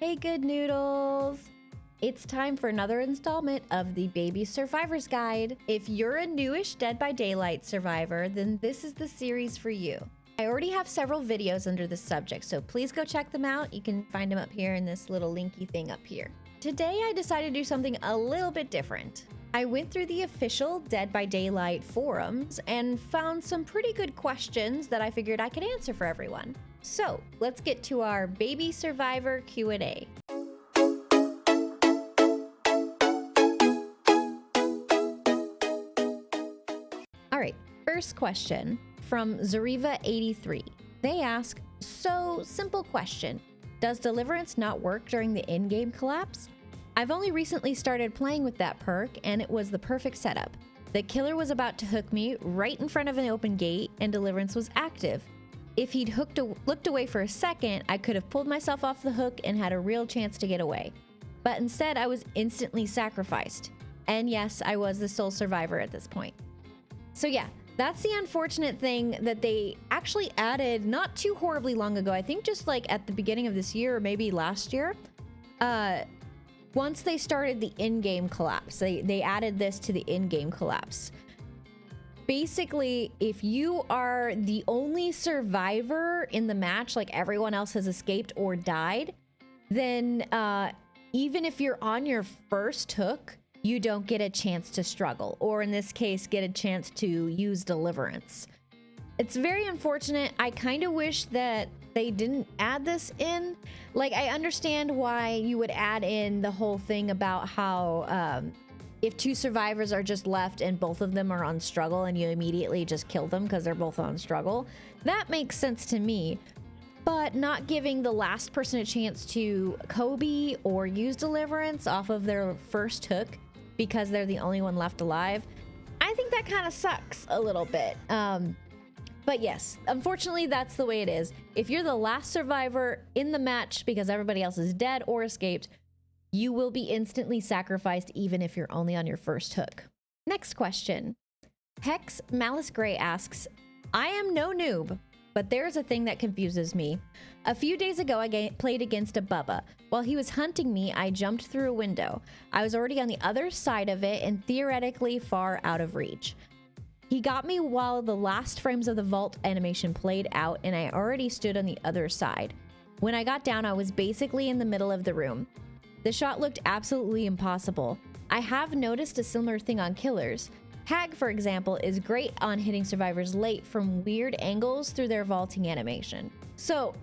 Hey, good noodles! It's time for another installment of the Baby Survivor's Guide. If you're a newish Dead by Daylight survivor, then this is the series for you. I already have several videos under this subject, so please go check them out. You can find them up here in this little linky thing up here. Today, I decided to do something a little bit different. I went through the official Dead by Daylight forums and found some pretty good questions that I figured I could answer for everyone. So let's get to our Baby Survivor Q&A. All right, first question from Zariva83. They ask, so simple question, does deliverance not work during the in-game collapse? I've only recently started playing with that perk and it was the perfect setup. The killer was about to hook me right in front of an open gate and deliverance was active. If he'd looked away for a second, I could have pulled myself off the hook and had a real chance to get away. But instead, I was instantly sacrificed. And yes, I was the sole survivor at this point. So yeah, that's the unfortunate thing that they actually added not too horribly long ago. I think just like at the beginning of this year or maybe last year. Once they started the in-game collapse, they added this to the in-game collapse. Basically, if you are the only survivor in the match, like everyone else has escaped or died, then even if you're on your first hook, you don't get a chance to struggle, or in this case, get a chance to use deliverance. It's very unfortunate. I kind of wish that they didn't add this in. Like, I understand why you would add in the whole thing about how if two survivors are just left and both of them are on struggle and you immediately just kill them because they're both on struggle, that makes sense to me. But not giving the last person a chance to Kobe or use deliverance off of their first hook because they're the only one left alive, I think that kind of sucks a little bit. But yes, unfortunately, that's the way it is. If you're the last survivor in the match because everybody else is dead or escaped, you will be instantly sacrificed even if you're only on your first hook. Next question. Hex Malice Gray asks, I am no noob, but there's a thing that confuses me. A few days ago, I played against a Bubba. While he was hunting me, I jumped through a window. I was already on the other side of it and theoretically far out of reach. He got me while the last frames of the vault animation played out and I already stood on the other side. When I got down, I was basically in the middle of the room. The shot looked absolutely impossible. I have noticed a similar thing on killers. Hag, for example, is great on hitting survivors late from weird angles through their vaulting animation. So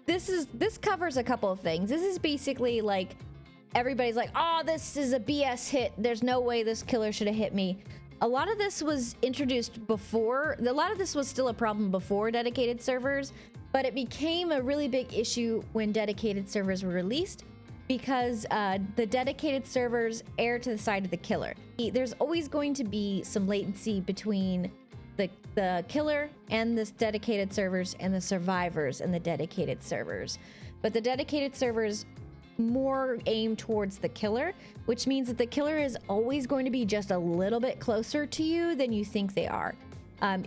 this covers a couple of things. This is basically like everybody's like, oh, this is a BS hit. There's no way this killer should have hit me. A lot of this was introduced before. A lot of this was still a problem before dedicated servers, but it became a really big issue when dedicated servers were released because the dedicated servers err to the side of the killer. There's always going to be some latency between the killer and the dedicated servers and the survivors and the dedicated servers. But the dedicated servers more aim towards the killer, which means that the killer is always going to be just a little bit closer to you than you think they are.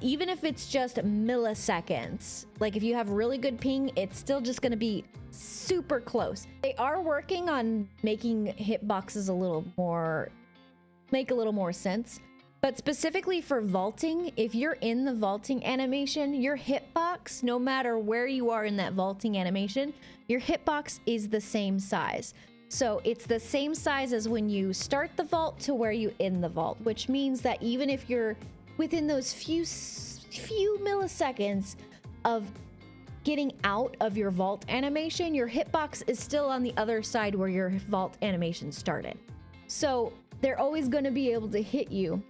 Even if it's just milliseconds, like if you have really good ping, it's still just going to be super close. They are working on making hitboxes make a little more sense. But specifically for vaulting, if you're in the vaulting animation, your hitbox, no matter where you are in that vaulting animation, your hitbox is the same size. So it's the same size as when you start the vault to where you end the vault, which means that even if you're within those few milliseconds of getting out of your vault animation, your hitbox is still on the other side where your vault animation started. So they're always going to be able to hit you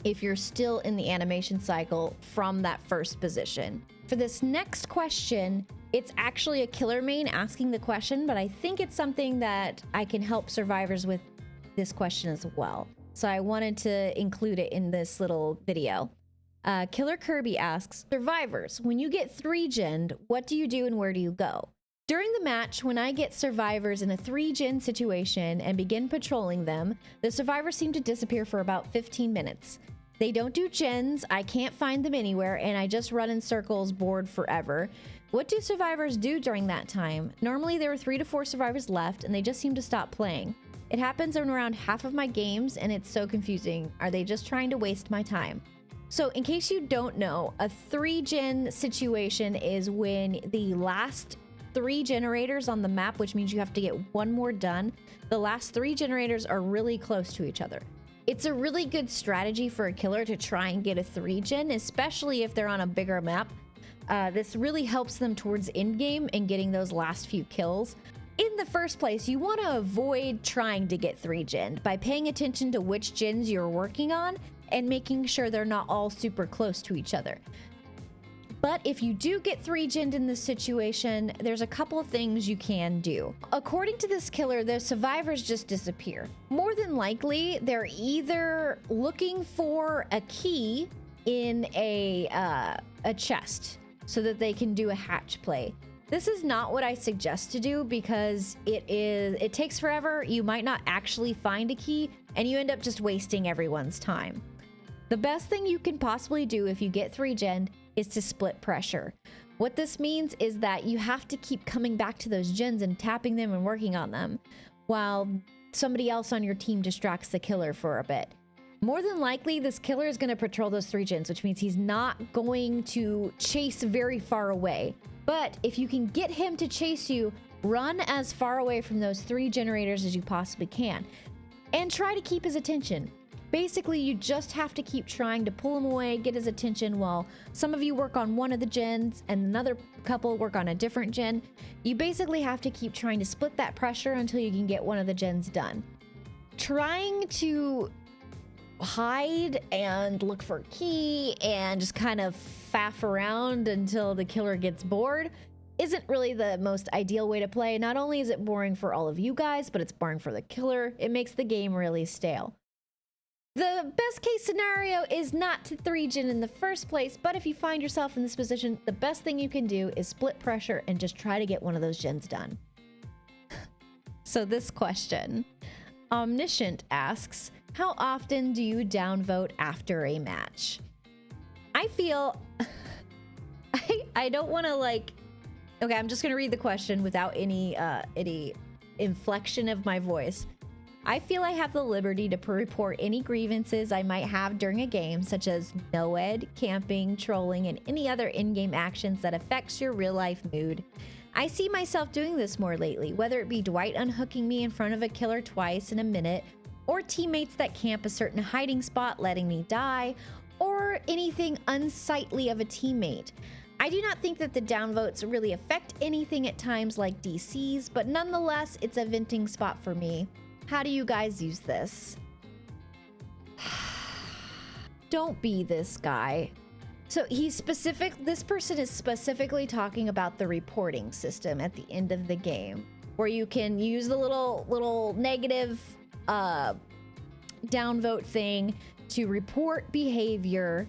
if you're still in the animation cycle from that first position. For this next question, it's actually a killer main asking the question, but I think it's something that I can help survivors with this question as well. So I wanted to include it in this little video. Killer Kirby asks, survivors, when you get 3-gened, what do you do and where do you go? During the match, when I get survivors in a 3-gen situation and begin patrolling them, the survivors seem to disappear for about 15 minutes. They don't do gens. I can't find them anywhere, and I just run in circles, bored forever. What do survivors do during that time? Normally there were 3 to 4 survivors left, and they just seem to stop playing. It happens in around half of my games, and it's so confusing. Are they just trying to waste my time? So in case you don't know, a 3-gen situation is when the last 3 generators on the map, which means you have to get 1 more done, the last 3 generators are really close to each other. It's a really good strategy for a killer to try and get a 3-gen, especially if they're on a bigger map. This really helps them towards endgame and getting those last few kills. In the first place, you want to avoid trying to get 3-gen by paying attention to which gens you're working on and making sure they're not all super close to each other. But if you do get 3-gen'd in this situation, there's a couple of things you can do. According to this killer, the survivors just disappear. More than likely, they're either looking for a key in a chest so that they can do a hatch play. This is not what I suggest to do because it takes forever. You might not actually find a key and you end up just wasting everyone's time. The best thing you can possibly do if you get 3-gen'd is to split pressure. What this means is that you have to keep coming back to those gens and tapping them and working on them while somebody else on your team distracts the killer for a bit. More than likely, this killer is going to patrol those 3 gens, which means he's not going to chase very far away. But if you can get him to chase you, run as far away from those 3 generators as you possibly can and try to keep his attention. Basically, you just have to keep trying to pull him away, get his attention while some of you work on one of the gens and another couple work on a different gen. You basically have to keep trying to split that pressure until you can get one of the gens done. Trying to hide and look for a key and just kind of faff around until the killer gets bored isn't really the most ideal way to play. Not only is it boring for all of you guys, but it's boring for the killer. It makes the game really stale. The best case scenario is not to 3-gen in the first place, but if you find yourself in this position, the best thing you can do is split pressure and just try to get one of those gens done. So this question, Omniscient asks, how often do you downvote after a match? I feel, I don't want to okay, I'm just going to read the question without any inflection of my voice. I feel I have the liberty to report any grievances I might have during a game, such as no-ed, camping, trolling, and any other in-game actions that affects your real-life mood. I see myself doing this more lately, whether it be Dwight unhooking me in front of a killer twice in a minute, or teammates that camp a certain hiding spot letting me die, or anything unsightly of a teammate. I do not think that the downvotes really affect anything at times like DCs, but nonetheless, it's a venting spot for me. How do you guys use this? Don't be this guy. So this person is specifically talking about the reporting system at the end of the game, where you can use the little negative downvote thing to report behavior,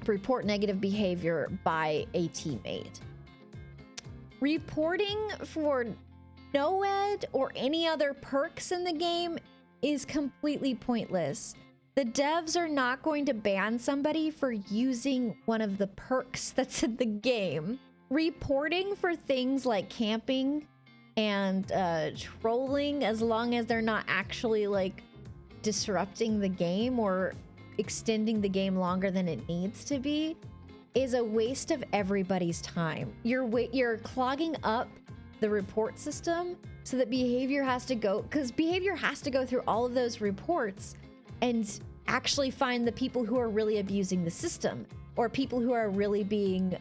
report negative behavior by a teammate. Reporting for no-ed or any other perks in the game is completely pointless. The devs are not going to ban somebody for using one of the perks that's in the game. Reporting for things like camping and trolling, as long as they're not actually disrupting the game or extending the game longer than it needs to be, is a waste of everybody's time. You're clogging up the report system so that behavior has to go, because behavior has to go through all of those reports and actually find the people who are really abusing the system or people who are really being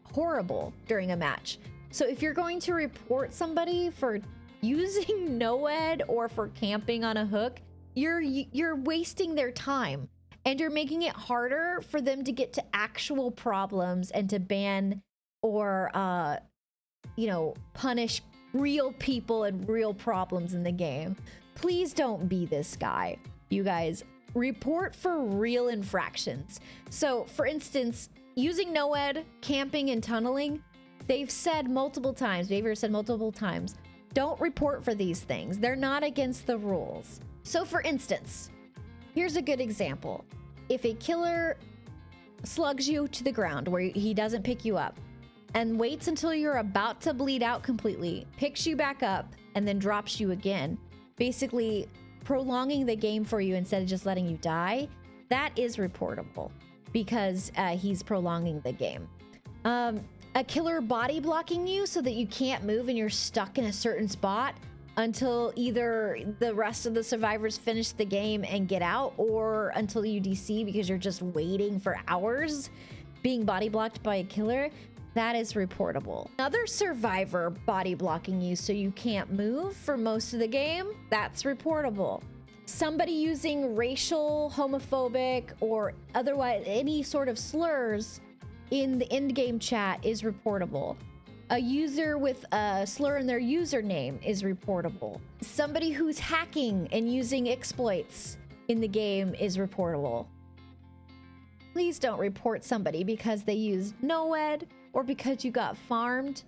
horrible during a match. So if you're going to report somebody for using no-ed or for camping on a hook, you're wasting their time and you're making it harder for them to get to actual problems and to ban or punish real people and real problems in the game. Please don't be this guy. You guys, report for real infractions. So for instance, using no-ed, camping, and tunneling, they've said multiple times, behavior said multiple times, don't report for these things. They're not against the rules. So for instance, Here's a good example. If a killer slugs you to the ground where he doesn't pick you up and waits until you're about to bleed out completely, picks you back up, and then drops you again, basically prolonging the game for you instead of just letting you die, that is reportable because he's prolonging the game. A killer body blocking you so that you can't move and you're stuck in a certain spot until either the rest of the survivors finish the game and get out, or until you DC because you're just waiting for hours being body blocked by a killer, that is reportable. Another survivor body blocking you so you can't move for most of the game, that's reportable. Somebody using racial, homophobic, or otherwise any sort of slurs in the in-game chat is reportable. A user with a slur in their username is reportable. Somebody who's hacking and using exploits in the game is reportable. Please don't report somebody because they used NoEd or because you got farmed.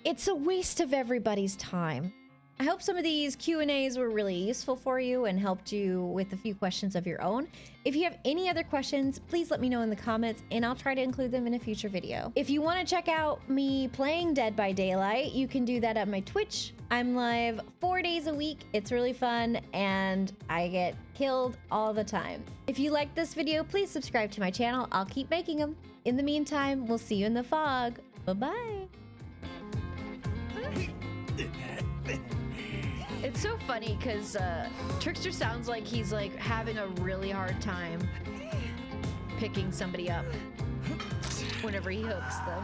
It's a waste of everybody's time. I hope some of these Q&As were really useful for you and helped you with a few questions of your own. If you have any other questions, please let me know in the comments and I'll try to include them in a future video. If you want to check out me playing Dead by Daylight, you can do that at my Twitch. I'm live 4 days a week. It's really fun and I get killed all the time. If you liked this video, please subscribe to my channel. I'll keep making them. In the meantime, we'll see you in the fog. Bye-bye. It's so funny because Trickster sounds like he's like having a really hard time picking somebody up whenever he hooks them.